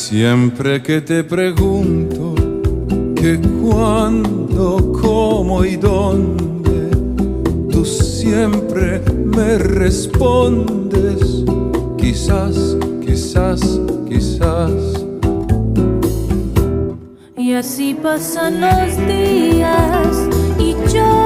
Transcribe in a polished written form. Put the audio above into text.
Siempre que te pregunto que cuándo, cómo y dónde, tú siempre me respondes, quizás, quizás, quizás. Y así pasan los días y yo